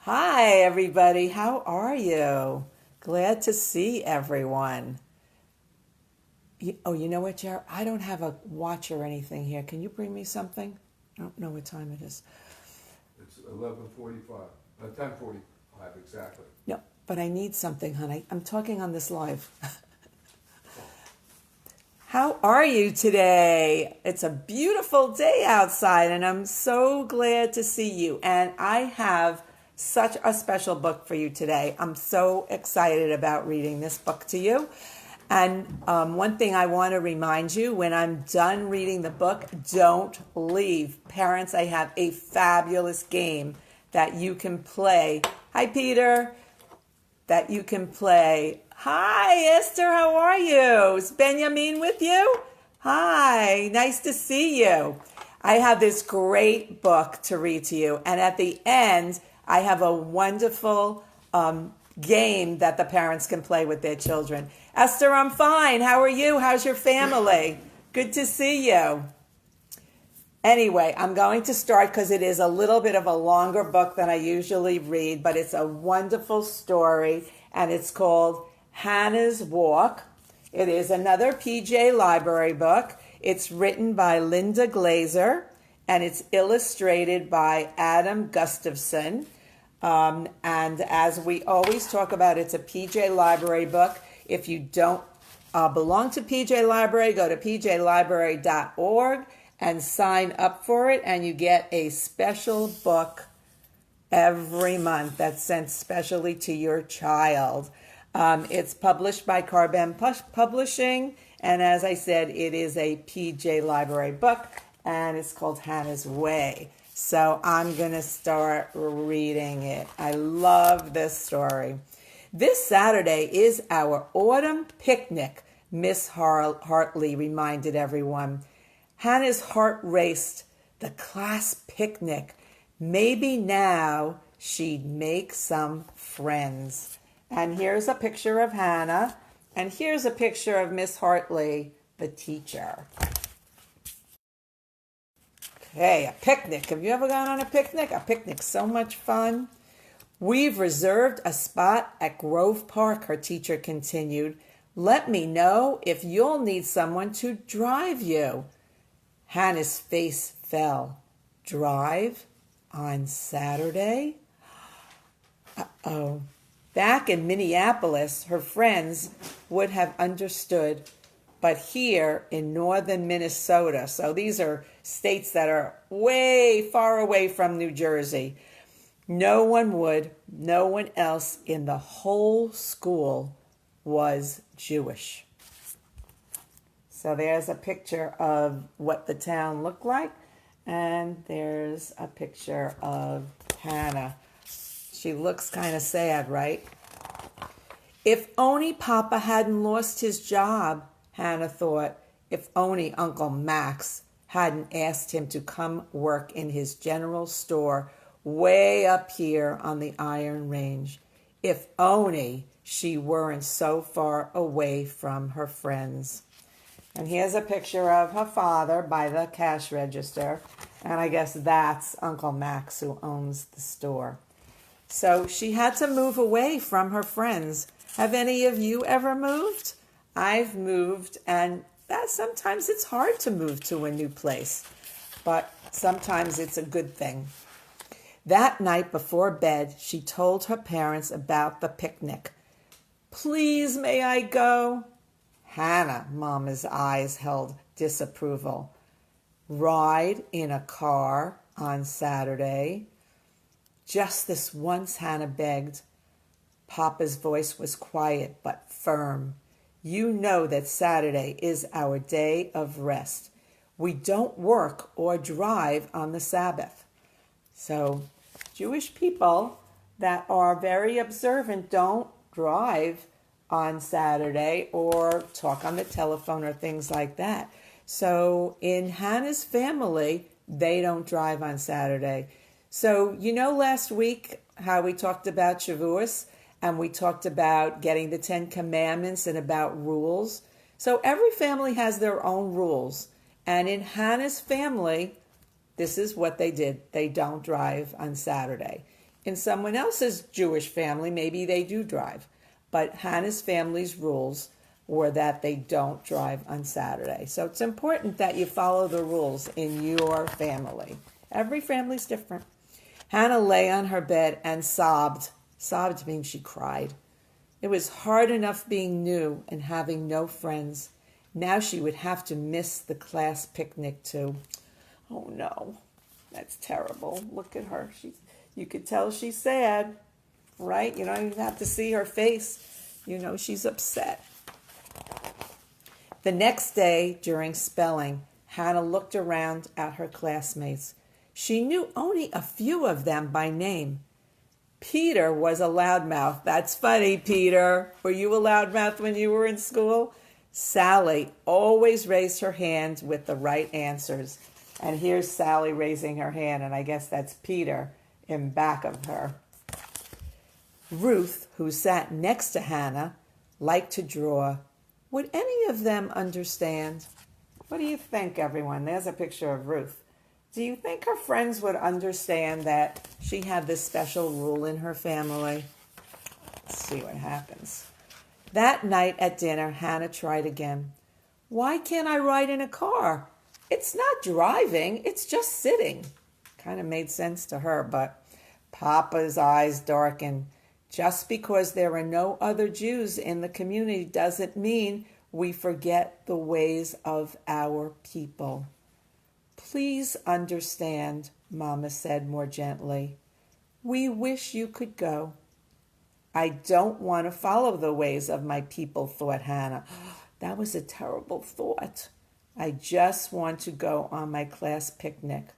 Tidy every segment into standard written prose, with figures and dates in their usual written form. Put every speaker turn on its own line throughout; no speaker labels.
Hi, everybody. How are you? Glad to see everyone. You know what, Jared? I don't have a watch or anything here. Can you bring me something? I don't know what time it is.
It's 11:45, 10:45 exactly.
No, but I need something, honey. I'm talking on this live. How are you today? It's a beautiful day outside, and I'm so glad to see you. And I have such a special book for you today. I'm so excited about reading this book to you. And one thing I want to remind you, when I'm done reading the book, don't leave. Parents, I have a fabulous game that you can play. Hi, Peter. That you can play. Hi, Esther, how are you? Is Benjamin with you? Hi, nice to see you. I have this great book to read to you, and at the end, I have a wonderful game that the parents can play with their children. Esther, I'm fine. How are you? How's your family? Good to see you. Anyway, I'm going to start because it is a little bit of a longer book than I usually read, but it's a wonderful story, and it's called Hannah's Walk. It is another PJ Library book. It's written by Linda Glazer, and it's illustrated by Adam Gustafson. And as we always talk about, it's a PJ Library book. If you don't belong to PJ Library, go to pjlibrary.org and sign up for it, and you get a special book every month that's sent specially to your child. It's published by Carbon Publishing, and as I said, it is a PJ Library book, and it's called Hannah's Way. So I'm going to start reading it. I love this story. This Saturday is our autumn picnic, Miss Hartley reminded everyone. Hannah's heart raced. The class picnic. Maybe now she'd make some friends. And here's a picture of Hannah. And here's a picture of Miss Hartley, the teacher. Okay, a picnic. Have you ever gone on a picnic? A picnic's so much fun. We've reserved a spot at Grove Park, her teacher continued. Let me know if you'll need someone to drive you. Hannah's face fell. Drive on Saturday? Uh-oh. Back in Minneapolis, her friends would have understood. But here in northern Minnesota, so these are states that are way far away from New Jersey, no one else in the whole school was Jewish. So there's a picture of what the town looked like, and there's a picture of Hannah. She looks kind of sad, right? If only Papa hadn't lost his job, Hannah thought. If only Uncle Max hadn't asked him to come work in his general store way up here on the Iron Range. If only she weren't so far away from her friends. And here's a picture of her father by the cash register. And I guess that's Uncle Max who owns the store. So she had to move away from her friends. Have any of you ever moved? I've moved, and sometimes it's hard to move to a new place. But sometimes it's a good thing. That night before bed, she told her parents about the picnic. Please, may I go? Hannah, Mama's eyes held disapproval. Ride in a car on Saturday? Just this once, Hannah begged. Papa's voice was quiet but firm. You know that Saturday is our day of rest. We don't work or drive on the Sabbath. So Jewish people that are very observant don't drive on Saturday or talk on the telephone or things like that. So in Hannah's family, they don't drive on Saturday. So last week how we talked about Shavuos and we talked about getting the 10 Commandments and about rules. So every family has their own rules. And in Hannah's family, this is what they did. They don't drive on Saturday. In someone else's Jewish family, maybe they do drive. But Hannah's family's rules were that they don't drive on Saturday. So it's important that you follow the rules in your family. Every family's different. Hannah lay on her bed and sobbed. Sobbed means she cried. It was hard enough being new and having no friends. Now she would have to miss the class picnic too. Oh no, that's terrible. Look at her. You could tell she's sad, right? You don't even have to see her face. You know she's upset. The next day, during spelling, Hannah looked around at her classmates. She knew only a few of them by name. Peter was a loudmouth. That's funny, Peter. Were you a loudmouth when you were in school? Sally always raised her hand with the right answers. And here's Sally raising her hand, and I guess that's Peter in back of her. Ruth, who sat next to Hannah, liked to draw. Would any of them understand? What do you think, everyone? There's a picture of Ruth. Do you think her friends would understand that she had this special rule in her family? Let's see what happens. That night at dinner, Hannah tried again. Why can't I ride in a car? It's not driving, it's just sitting. Kind of made sense to her, but Papa's eyes darkened. Just because there are no other Jews in the community doesn't mean we forget the ways of our people. Please understand, Mama said more gently. We wish you could go. I don't want to follow the ways of my people, thought Hannah. That was a terrible thought. I just want to go on my class picnic.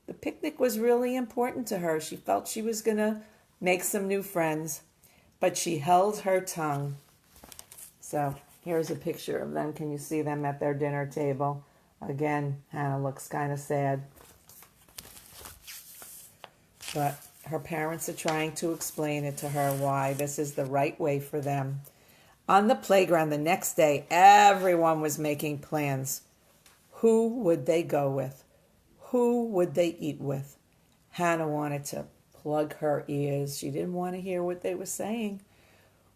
The picnic was really important to her. She felt she was going to make some new friends, but she held her tongue. So here's a picture of them. Can you see them at their dinner table? Again, Hannah looks kind of sad. But her parents are trying to explain it to her why this is the right way for them. On the playground the next day, everyone was making plans. Who would they go with? Who would they eat with? Hannah wanted to plug her ears. She didn't want to hear what they were saying.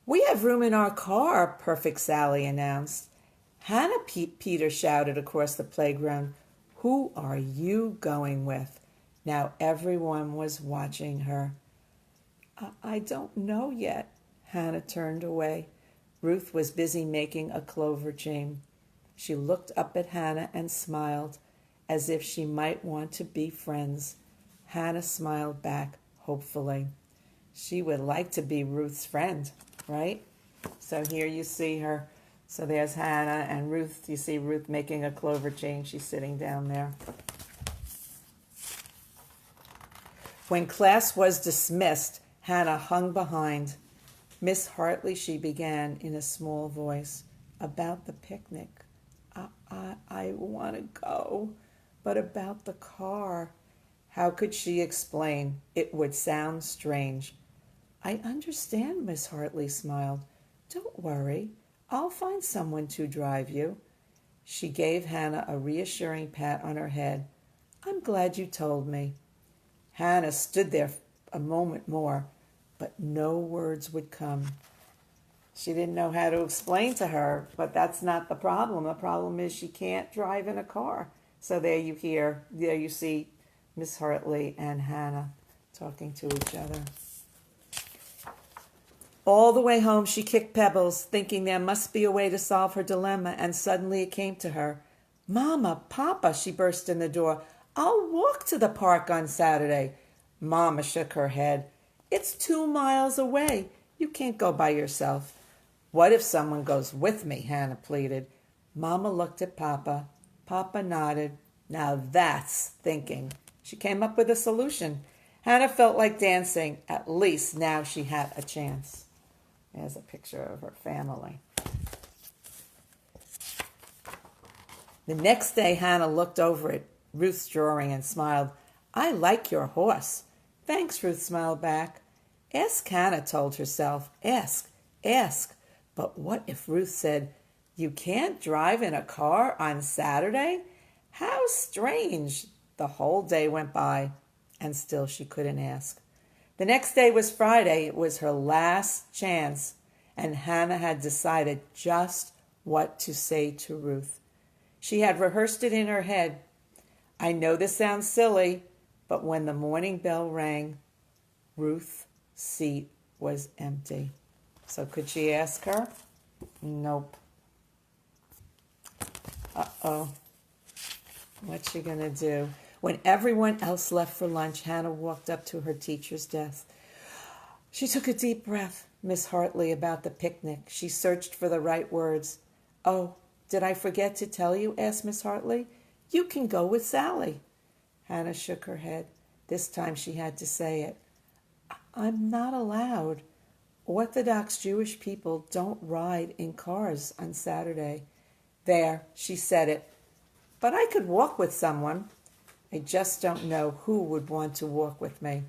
We have room in our car, Perfect Sally announced. Hannah, Peter shouted across the playground. Who are you going with? Now everyone was watching her. I don't know yet. Hannah turned away. Ruth was busy making a clover chain. She looked up at Hannah and smiled, as if she might want to be friends. Hannah smiled back, hopefully. She would like to be Ruth's friend, right? So here you see her. So there's Hannah and Ruth. You see Ruth making a clover chain. She's sitting down there. When class was dismissed, Hannah hung behind. Miss Hartley, she began in a small voice, about the picnic. I want to go, but about the car. How could she explain? It would sound strange. I understand, Miss Hartley smiled. Don't worry. I'll find someone to drive you. She gave Hannah a reassuring pat on her head. I'm glad you told me. Hannah stood there a moment more, but no words would come. She didn't know how to explain to her, but that's not the problem. The problem is she can't drive in a car. So there you see Miss Hartley and Hannah talking to each other. All the way home, she kicked pebbles, thinking there must be a way to solve her dilemma, and suddenly it came to her. Mama, Papa, she burst in the door. I'll walk to the park on Saturday. Mama shook her head. It's 2 miles away. You can't go by yourself. What if someone goes with me? Hannah pleaded. Mama looked at Papa. Papa nodded. Now that's thinking. She came up with a solution. Hannah felt like dancing. At least now she had a chance. There's a picture of her family. The next day, Hannah looked over at Ruth's drawing and smiled. I like your horse. Thanks, Ruth smiled back. Ask Hannah, told herself. Ask. But what if Ruth said, you can't drive in a car on Saturday? How strange. The whole day went by, and still she couldn't ask. The next day was Friday. It was her last chance, and Hannah had decided just what to say to Ruth. She had rehearsed it in her head. I know this sounds silly, but when the morning bell rang, Ruth's seat was empty. So could she ask her? Nope. Uh-oh. What's she going to do? When everyone else left for lunch, Hannah walked up to her teacher's desk. She took a deep breath. Miss Hartley about the picnic. She searched for the right words. Oh, did I forget to tell you? Asked Miss Hartley. You can go with Sally. Hannah shook her head. This time she had to say it. I'm not allowed. Orthodox Jewish people don't ride in cars on Saturday. There, she said it. But I could walk with someone. I just don't know who would want to walk with me.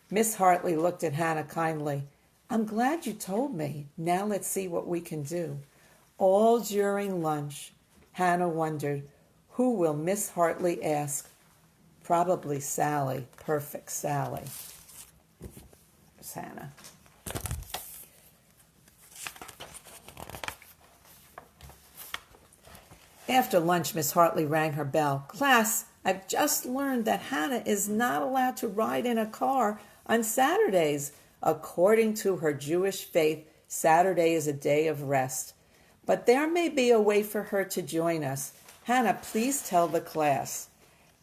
Miss Hartley looked at Hannah kindly. I'm glad you told me. Now let's see what we can do. All during lunch, Hannah wondered, who will Miss Hartley ask? Probably Sally. Perfect Sally. It's Hannah. After lunch, Miss Hartley rang her bell. Class, I've just learned that Hannah is not allowed to ride in a car on Saturdays. According to her Jewish faith, Saturday is a day of rest. But there may be a way for her to join us. Hannah, please tell the class.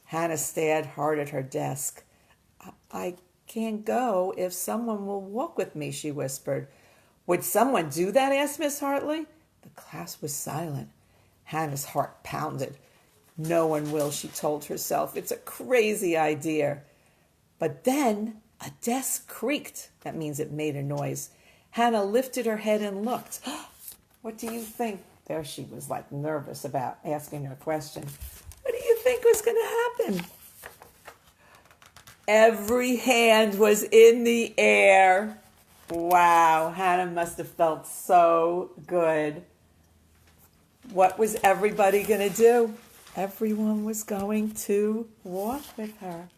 Hannah stared hard at her desk. I can't go if someone will walk with me, she whispered. Would someone do that? Asked Miss Hartley. The class was silent. Hannah's heart pounded. No one will, she told herself. It's a crazy idea. But then a desk creaked. That means it made a noise. Hannah lifted her head and looked. What do you think? There she was, like nervous about asking her question. What do you think was going to happen? Every hand was in the air. Wow, Hannah must have felt so good. What was everybody going to do? Everyone was going to walk with her.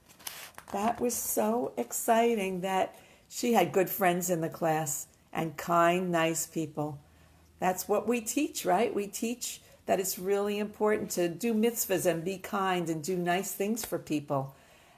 That was so exciting that she had good friends in the class and kind, nice people. That's what we teach, right? We teach that it's really important to do mitzvahs and be kind and do nice things for people.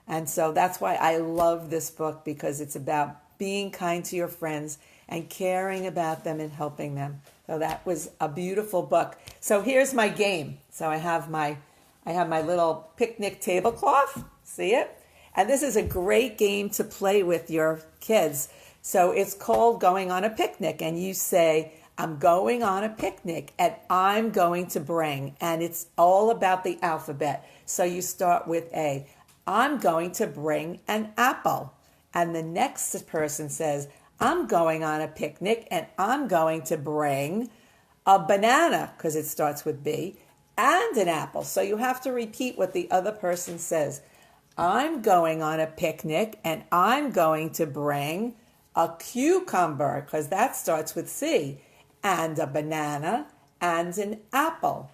And so that's why I love this book, because it's about being kind to your friends and caring about them and helping them. So that was a beautiful book. So here's my game. So I have my little picnic tablecloth. See it? And this is a great game to play with your kids. So it's called Going on a Picnic. And you say, I'm going on a picnic and I'm going to bring. And it's all about the alphabet. So you start with A. I'm going to bring an apple. And the next person says, I'm going on a picnic and I'm going to bring a banana, because it starts with B, and an apple. So you have to repeat what the other person says. I'm going on a picnic and I'm going to bring a cucumber, because that starts with C, and a banana and an apple.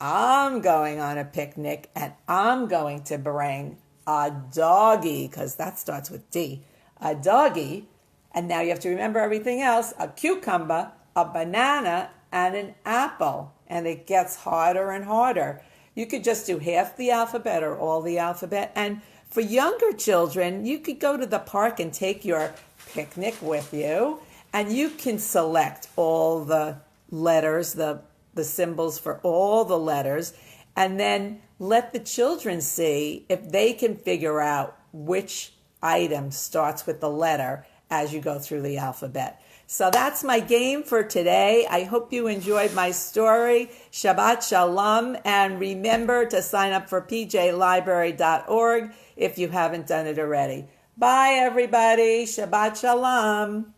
I'm going on a picnic and I'm going to bring a doggy, because that starts with D, a doggy. And now you have to remember everything else, a cucumber, a banana, and an apple. And it gets harder and harder. You could just do half the alphabet or all the alphabet. And for younger children, you could go to the park and take your picnic with you. And you can select all the letters, the symbols for all the letters. And then let the children see if they can figure out which item starts with the letter as you go through the alphabet. So that's my game for today. I hope you enjoyed my story. Shabbat Shalom. And remember to sign up for pjlibrary.org if you haven't done it already. Bye, everybody. Shabbat Shalom.